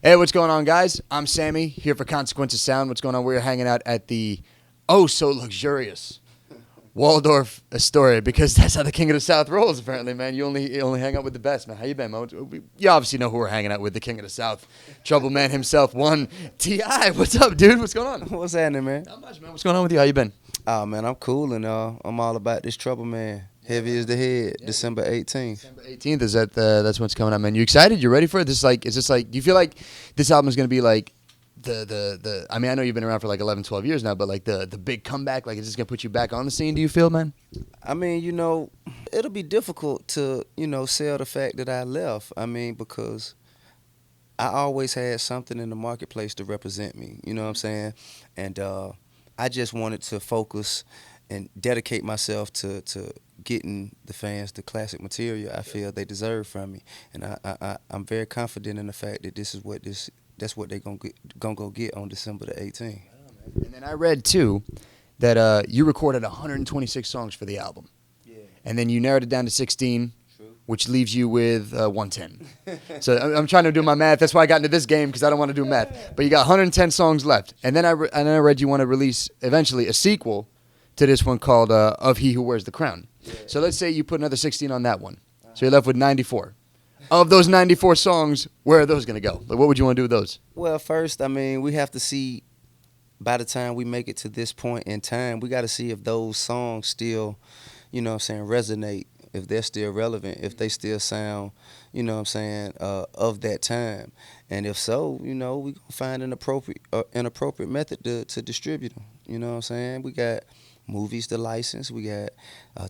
Hey, what's going on, guys? I'm Sami, here for Consequences Sound. What's going on? We're hanging out at the oh-so-luxurious Waldorf Astoria, because that's how the King of the South rolls, apparently, man. You only hang out with the best, man. How you been, man? You obviously know who we're hanging out with, the King of the South. Trouble Man himself, one T.I. What's up, dude? What's going on? What's happening, man? Not much, man. What's going on with you? How you been? Oh, man, I'm cool, and I'm all about this Trouble Man. Heavy as the head, Yeah. December 18th. December 18th, is that that's what's coming up, man. You excited? You ready for it? Is this like, do you feel like this album is going to be like the I mean, I know you've been around for like 11, 12 years now, but like the big comeback, like is this going to put you back on the scene, do you feel, man? I mean, it'll be difficult to, sell the fact that I left. I mean, because I always had something in the marketplace to represent me, you know what I'm saying? And I just wanted to focus and dedicate myself to getting the fans the classic material I feel they deserve from me. And I'm very confident in the fact that that's what they're gonna go get on December the 18th. And then I read too that you recorded 126 songs for the album. Yeah. And then you narrowed it down to 16. True. Which leaves you with 110. So I'm trying to do my math. That's why I got into this game, because I don't want to do math. But you got 110 songs left. And then I read you want to release eventually a sequel to this one called Of He Who Wears the Crown. Yeah. So let's say you put another 16 on that one. So you're left with 94. Of those 94 songs, where are those going to go? Like, what would you want to do with those? Well, first, I mean, we have to see, by the time we make it to this point in time, we got to see if those songs still, resonate, if they're still relevant, if they still sound, of that time. And if so, we going to find an appropriate method to distribute them. You know what I'm saying? We got movies to license. We got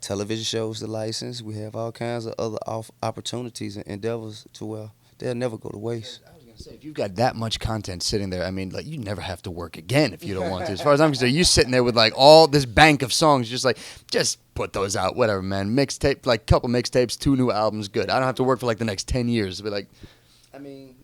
television shows to license. We have all kinds of other opportunities and endeavors to where they'll never go to waste. I was going to say, if you've got that much content sitting there, I mean, like, you never have to work again if you don't want to. As far as I'm concerned, you sitting there with like all this bank of songs, just put those out, whatever, man. Mixtape, like couple mixtapes, 2 new albums, good. I don't have to work for like the next 10 years. But like, I mean,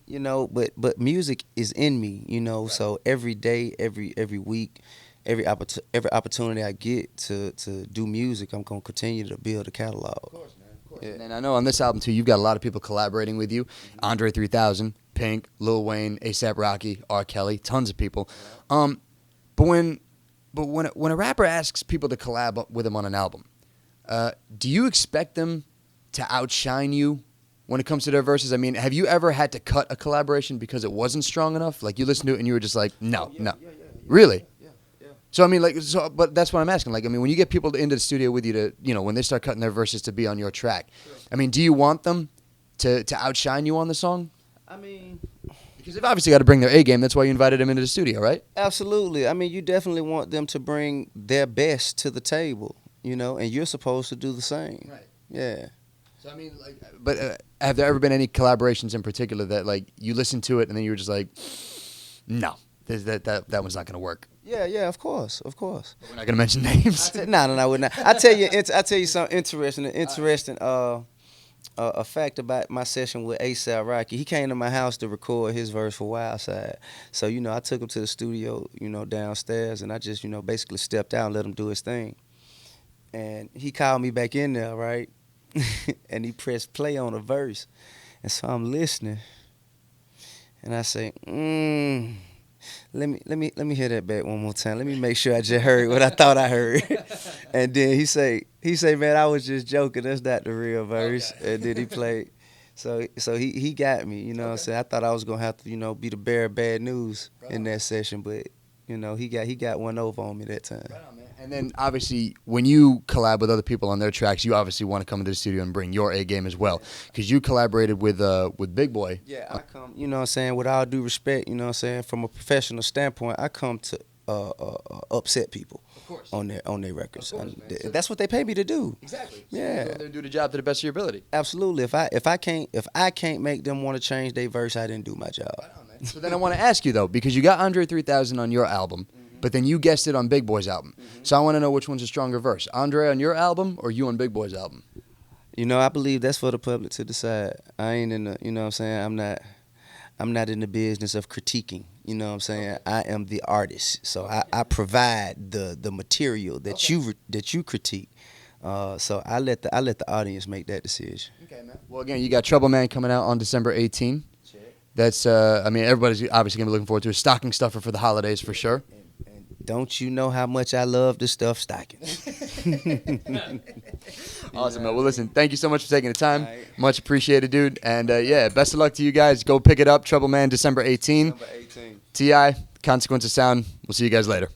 but music is in me, right. So every day, every week, every opportunity I get to do music, I'm gonna continue to build a catalog. Of course, man. Of course. Yeah. And I know on this album too, you've got a lot of people collaborating with you. Mm-hmm. Andre 3000, Penick, Lil Wayne, A$AP Rocky, R. Kelly, tons of people. Yeah. But when a rapper asks people to collab with him on an album, do you expect them to outshine you when it comes to their verses? I mean, have you ever had to cut a collaboration because it wasn't strong enough? Like, you listened to it and you were just like, no. Yeah. Really? So, I mean, but that's what I'm asking. Like, I mean, when you get people into the studio with you to, when they start cutting their verses to be on your track, sure. I mean, do you want them to outshine you on the song? I mean, because they've obviously got to bring their A game. That's why you invited them into the studio, right? Absolutely. I mean, you definitely want them to bring their best to the table, and you're supposed to do the same. Right. Yeah. So, I mean, like, but have there ever been any collaborations in particular that, like, you listened to it and then you were just like, no, that one's not going to work? Yeah, of course. We're not gonna mention names. No, we're not. I tell you something interesting. A fact about my session with A$AP Rocky. He came to my house to record his verse for Wild Side. So I took him to the studio, downstairs, and I just basically stepped out and let him do his thing. And he called me back in there, right? And he pressed play on a verse, and so I'm listening, and I say, Let me hear that back one more time. Let me make sure I just heard what I thought I heard. And then he say, man, I was just joking. That's not the real verse. Okay. And then he played. So he got me. You know what I'm saying? I thought I was gonna have to be the bearer of bad news in that session, but he got one over on me that time. Right on, man. And then obviously when you collab with other people on their tracks, you obviously want to come into the studio and bring your A game as well, because you collaborated with Big Boy. Yeah, I come. You know what I'm saying? With all due respect, you know what I'm saying? From a professional standpoint, I come to upset people. Of course. On their records. Of course, man. That's what they pay me to do. Exactly. So yeah. You go there and do the job to the best of your ability. Absolutely. If I can't make them want to change their verse, I didn't do my job. Right on, man. So then I want to ask you though, because you got Andre 3000 on your album. But then you guessed it on Big Boy's album. Mm-hmm. So I want to know which one's a stronger verse. Andre on your album or you on Big Boy's album? I believe that's for the public to decide. I ain't in the, what I'm saying? I'm not in the business of critiquing. You know what I'm saying? Okay. I am the artist. So I provide the material that you critique. So I let the audience make that decision. Okay, man. Well, again, you got Trouble Man coming out on December 18th. That's I mean, everybody's obviously gonna be looking forward to a stocking stuffer for the holidays for sure. And don't you know how much I love to stuff stockings? Awesome, man. Well, listen, thank you so much for taking the time. All right. Much appreciated, dude. And yeah, best of luck to you guys. Go pick it up, Trouble Man, December 18. Number 18. Ti, Consequence of Sound. We'll see you guys later.